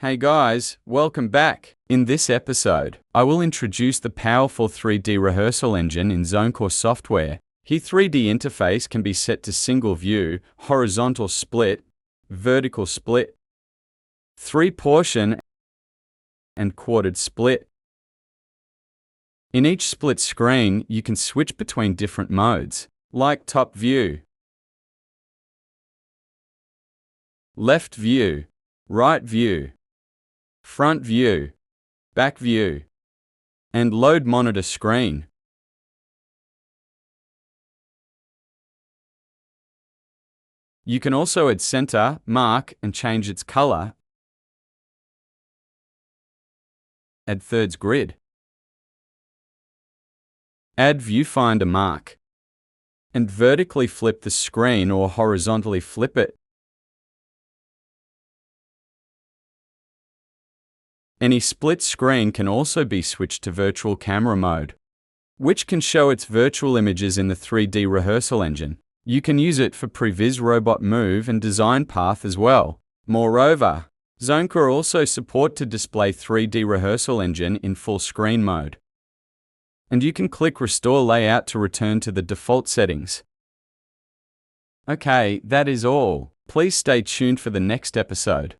Hey guys, welcome back. In this episode, I will introduce the powerful 3D rehearsal engine in ZONECORE software. Here 3D interface can be set to single view, horizontal split, vertical split, 3-portion, and quartered split. In each split screen, you can switch between different modes, like top view, left view, right view, front view, back view, and load monitor screen. You can also add center, mark, and change its color. Add thirds grid. Add viewfinder mark. And vertically flip the screen or horizontally flip it. Any split screen can also be switched to virtual camera mode, which can show its virtual images in the 3D rehearsal engine. You can use it for previs robot move and design path as well. Moreover, ZONECORE also support to display 3D rehearsal engine in full screen mode. And you can click Restore Layout to return to the default settings. Okay, that is all. Please stay tuned for the next episode.